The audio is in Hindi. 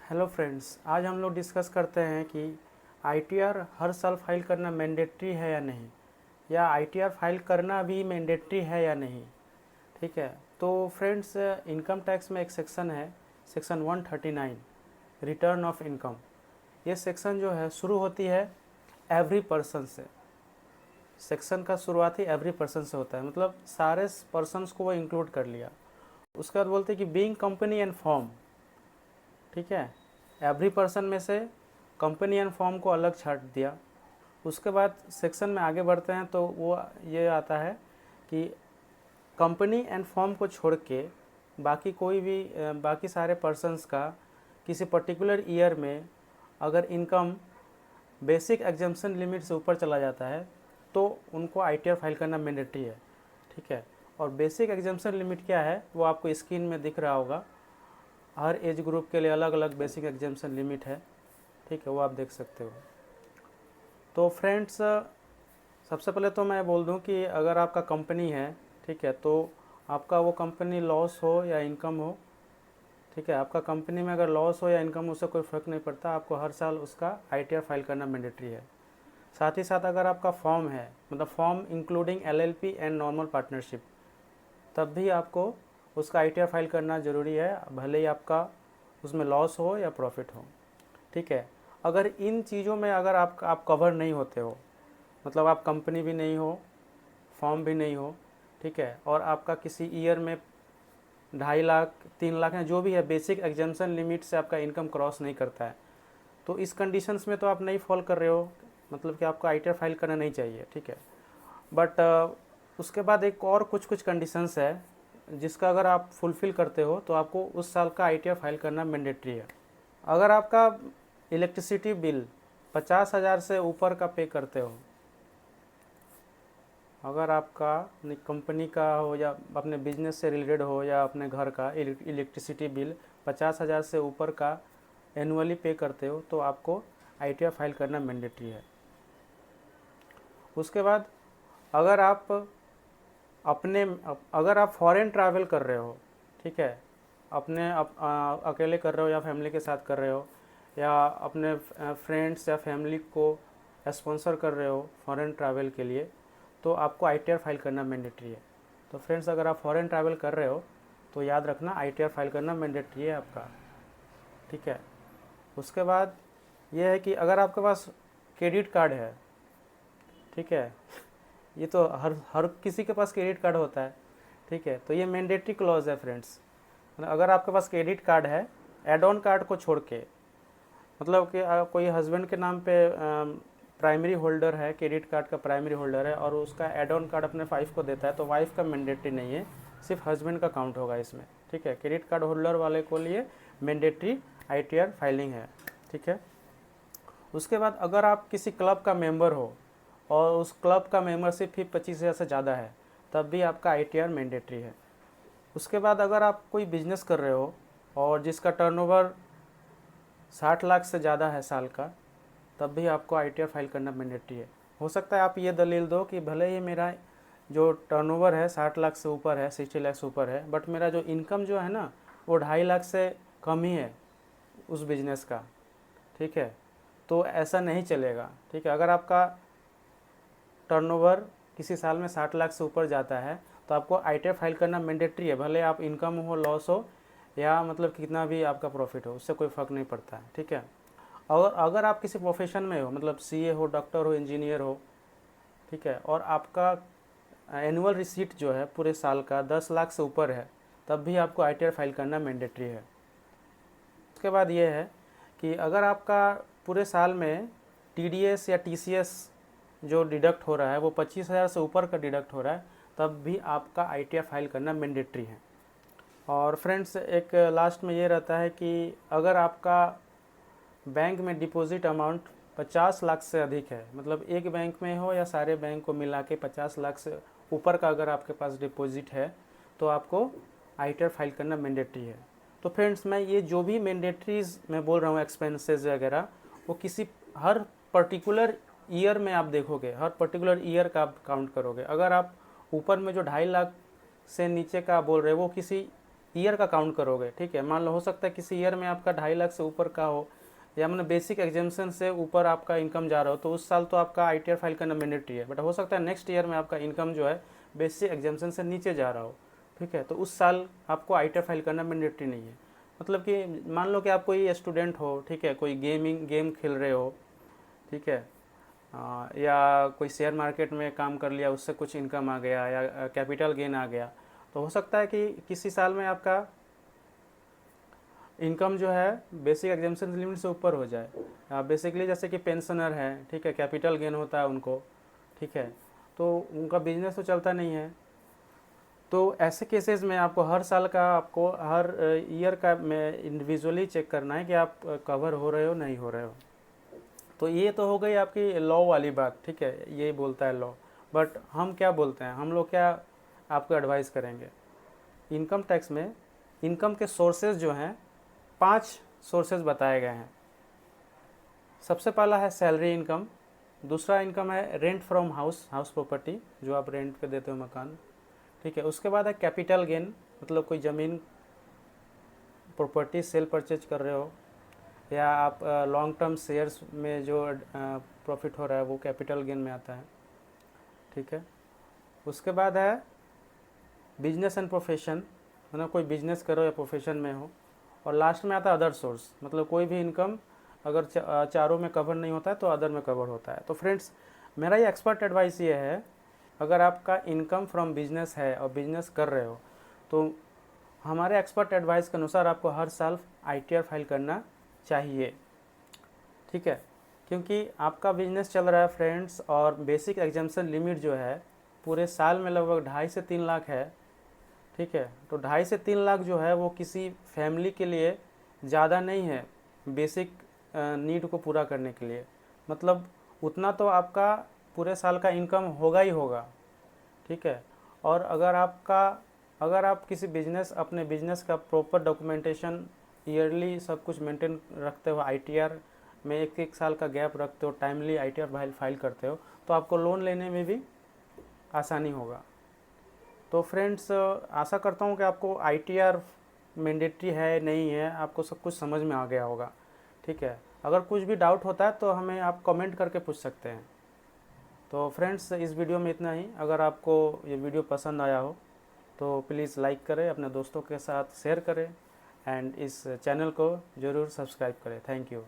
हेलो फ्रेंड्स, आज हम लोग डिस्कस करते हैं कि आईटीआर हर साल फाइल करना मैंडेटरी है या नहीं, या आईटीआर फाइल करना भी मैंडेटरी है या नहीं। ठीक है, तो फ्रेंड्स, इनकम टैक्स में एक सेक्शन है, सेक्शन 139, रिटर्न ऑफ इनकम। ये सेक्शन जो है शुरू होती है एवरी पर्सन से। सेक्शन का शुरुआत ही एवरी पर्सन से होता है, मतलब सारे पर्सन्स को वो इंक्लूड कर लिया। उसके बाद बोलते हैं कि बीइंग कंपनी एंड फॉर्म। ठीक है, एवरी पर्सन में से कंपनी एंड फॉर्म को अलग छाट दिया। उसके बाद सेक्शन में आगे बढ़ते हैं तो वो ये आता है कि कंपनी एंड फॉर्म को छोड़ के बाकी कोई भी बाकी सारे पर्सन्स का किसी पर्टिकुलर ईयर में अगर इनकम बेसिक एग्जम्पशन लिमिट से ऊपर चला जाता है तो उनको आईटीआर फाइल करना मैंडेटरी है। ठीक है, और बेसिक एग्जम्पशन लिमिट क्या है वो आपको स्क्रीन में दिख रहा होगा। हर एज ग्रुप के लिए अलग अलग बेसिक एग्जम्पशन लिमिट है। ठीक है, वो आप देख सकते हो। तो फ्रेंड्स, सबसे पहले तो मैं बोल दूं कि अगर आपका कंपनी है, ठीक है, तो आपका वो कंपनी लॉस हो या इनकम हो, ठीक है, आपका कंपनी में अगर लॉस हो या इनकम हो उससे कोई फ़र्क नहीं पड़ता, आपको हर साल उसका आईटीआर फाइल करना मैंडेटरी है। साथ ही साथ अगर आपका फॉर्म है, मतलब form including LLP and normal partnership, तब भी आपको उसका आईटीआर फाइल करना ज़रूरी है, भले ही आपका उसमें लॉस हो या प्रॉफिट हो। ठीक है, अगर इन चीज़ों में अगर आप कवर नहीं होते हो, मतलब आप कंपनी भी नहीं हो, फॉर्म भी नहीं हो, ठीक है, और आपका किसी ईयर में 2.5 लाख 3 लाख है, जो भी है, बेसिक एग्जाम्पशन लिमिट से आपका इनकम क्रॉस नहीं करता है, तो इस कंडीशंस में तो आप नहीं फॉल कर रहे हो, मतलब कि आपको आईटीआर फाइल करना नहीं चाहिए। ठीक है, बट उसके बाद एक और कुछ कंडीशंस है जिसका अगर आप फुलफ़िल करते हो तो आपको उस साल का आईटीआर फाइल करना मैंडेटरी है। अगर आपका इलेक्ट्रिसिटी बिल 50,000 से ऊपर का पे करते हो, अगर आपका कंपनी का हो या अपने बिजनेस से रिलेटेड हो या अपने घर का इलेक्ट्रिसिटी बिल 50,000 से ऊपर का एनुअली पे करते हो तो आपको आईटीआर फाइल करना मैंडेटरी है। उसके बाद अगर आप अगर आप फॉरेन ट्रैवल कर रहे हो, ठीक है, अकेले कर रहे हो या फैमिली के साथ कर रहे हो, या अपने फ्रेंड्स या फैमिली को स्पॉन्सर कर रहे हो फॉरेन ट्रैवल के लिए, तो आपको आईटीआर फाइल करना मैंडेटरी है। तो फ्रेंड्स, अगर आप फॉरेन ट्रैवल कर रहे हो तो याद रखना आईटीआर फाइल करना मैंडेटरी है आपका। ठीक है, उसके बाद ये है कि अगर आपके पास क्रेडिट कार्ड है, ठीक है, ये तो हर हर किसी के पास क्रेडिट कार्ड होता है। ठीक है, तो ये मैंडेटरी क्लॉज है फ्रेंड्स। मतलब अगर आपके पास क्रेडिट कार्ड है, एड ऑन कार्ड को छोड़ के, मतलब कि कोई हस्बैंड के नाम पे प्राइमरी होल्डर है, क्रेडिट कार्ड का प्राइमरी होल्डर है, और उसका एड ऑन कार्ड अपने वाइफ को देता है, तो वाइफ का मैंडेटरी नहीं है, सिर्फ हस्बैंड का काउंट होगा इसमें। ठीक है, क्रेडिट कार्ड होल्डर वाले को लिए मैंडेटरी आईटीआर फाइलिंग है। ठीक है, उसके बाद अगर आप किसी क्लब का मेंबर हो और उस क्लब का मेंबरशिप ही 25,000 से ज़्यादा है, तब भी आपका आईटीआर मैंडेटरी है। उसके बाद अगर आप कोई बिजनेस कर रहे हो और जिसका टर्नओवर 60 लाख से ज़्यादा है साल का, तब भी आपको आईटीआर फाइल करना मैंडेटरी है। हो सकता है आप ये दलील दो कि भले ही मेरा जो टर्नओवर है 60 लाख से ऊपर है, 60 लाख से ऊपर है, बट मेरा जो इनकम जो है ना वो 2.5 लाख से कम ही है उस बिज़नेस का। ठीक है, तो ऐसा नहीं चलेगा। ठीक है, अगर आपका टर्नओवर किसी साल में 60 लाख से ऊपर जाता है तो आपको आईटीआर फाइल करना मैंडेटरी है, भले आप इनकम हो, लॉस हो, या मतलब कितना भी आपका प्रॉफिट हो, उससे कोई फ़र्क नहीं पड़ता है। ठीक है, और अगर आप किसी प्रोफेशन में हो, मतलब सीए हो, डॉक्टर हो, इंजीनियर हो, ठीक है, और आपका एनुअल रिसीट जो है पूरे साल का 10 लाख से ऊपर है, तब भी आपको आईटीआर फाइल करना मैंडेटरी है। उसके बाद ये है कि अगर आपका पूरे साल में टीडीएस या टीसीएस जो डिडक्ट हो रहा है वो 25,000 से ऊपर का डिडक्ट हो रहा है, तब भी आपका आईटीआर फाइल करना मैंडेटरी है। और फ्रेंड्स, एक लास्ट में ये रहता है कि अगर आपका बैंक में डिपॉजिट अमाउंट 50 लाख से अधिक है, मतलब एक बैंक में हो या सारे बैंक को मिला के 50 लाख से ऊपर का अगर आपके पास डिपॉजिट है, तो आपको आईटीआर फाइल करना मैंडेटरी है। तो फ्रेंड्स, मैं ये जो भी मैंडेटरीज मैं बोल रहा हूँ, एक्सपेंसेस वगैरह, वो किसी हर पर्टिकुलर ईयर में आप देखोगे, हर पर्टिकुलर ईयर का आप काउंट करोगे। अगर आप ऊपर में जो 2.5 लाख से नीचे का बोल रहे हो वो किसी ईयर का काउंट करोगे, ठीक है। मान लो हो सकता है किसी ईयर में आपका 2.5 लाख से ऊपर का हो, या मैंने बेसिक एग्जामेशन से ऊपर आपका इनकम जा रहा हो, तो उस साल तो आपका ITR फाइल करना मैंडेटरी है। बट हो सकता है नेक्स्ट ईयर में आपका इनकम जो है बेसिक एग्जामेशन से नीचे जा रहा हो, ठीक है, तो उस साल आपको ITR फाइल करना मैंडेटरी नहीं है। मतलब कि मान लो कि आप कोई स्टूडेंट हो, ठीक है, कोई गेम खेल रहे हो, ठीक है, या कोई शेयर मार्केट में काम कर लिया, उससे कुछ इनकम आ गया, या कैपिटल गेन आ गया, तो हो सकता है कि किसी साल में आपका इनकम जो है बेसिक एग्जामेशन लिमिट से ऊपर हो जाए। बेसिकली जैसे कि पेंशनर है, ठीक है, कैपिटल गेन होता है उनको, ठीक है, तो उनका बिजनेस तो चलता नहीं है। तो ऐसे केसेस में आपको हर साल का, आपको हर ईयर का में इंडिविजुअली चेक करना है कि आप कवर हो रहे हो नहीं हो रहे हो। तो ये तो हो गई आपकी लॉ वाली बात, ठीक है, ये बोलता है लॉ। बट हम क्या बोलते हैं, हम लोग क्या आपको एडवाइस करेंगे। इनकम टैक्स में इनकम के सोर्सेज जो हैं 5 सोर्सेज बताए गए हैं। सबसे पहला है सैलरी इनकम, दूसरा इनकम है रेंट फ्रॉम हाउस प्रॉपर्टी, जो आप रेंट पे देते हो मकान, ठीक है। उसके बाद है कैपिटल गेन, मतलब कोई ज़मीन प्रॉपर्टी सेल परचेज कर रहे हो, या आप लॉन्ग टर्म शेयर्स में जो प्रॉफिट हो रहा है वो कैपिटल गेन में आता है, ठीक है। उसके बाद है बिजनेस एंड प्रोफेशन, मतलब कोई बिजनेस करो या प्रोफेशन में हो। और लास्ट में आता है अदर सोर्स, मतलब कोई भी इनकम अगर चारों में कवर नहीं होता है तो अदर में कवर होता है। तो फ्रेंड्स, मेरा ये एक्सपर्ट एडवाइस ये है, अगर आपका इनकम फ्रॉम बिजनेस है और बिजनेस कर रहे हो, तो हमारे एक्सपर्ट एडवाइस के अनुसार आपको हर साल ITR फाइल करना चाहिए, ठीक है। क्योंकि आपका बिजनेस चल रहा है फ्रेंड्स, और बेसिक एग्जामेशन लिमिट जो है पूरे साल में लगभग 2.5 से 3 लाख है, ठीक है। तो 2.5 से 3 लाख जो है वो किसी फैमिली के लिए ज़्यादा नहीं है बेसिक नीड को पूरा करने के लिए। मतलब उतना तो आपका पूरे साल का इनकम होगा ही होगा, ठीक है। और अगर आप किसी बिजनेस, अपने बिजनेस का प्रॉपर डॉक्यूमेंटेशन ईयरली सब कुछ मेंटेन रखते हो, ITR में एक साल का गैप रखते हो, टाइमली ITR फाइल करते हो, तो आपको लोन लेने में भी आसानी होगा। तो फ्रेंड्स, आशा करता हूँ कि आपको ITR मैंडेटरी है नहीं है, आपको सब कुछ समझ में आ गया होगा, ठीक है। अगर कुछ भी डाउट होता है तो हमें आप कमेंट करके पूछ सकते हैं। तो फ्रेंड्स, इस वीडियो में इतना ही। अगर आपको ये वीडियो पसंद आया हो तो प्लीज़ लाइक करें, अपने दोस्तों के साथ शेयर करें, एंड इस चैनल को ज़रूर सब्सक्राइब करें। Thank you.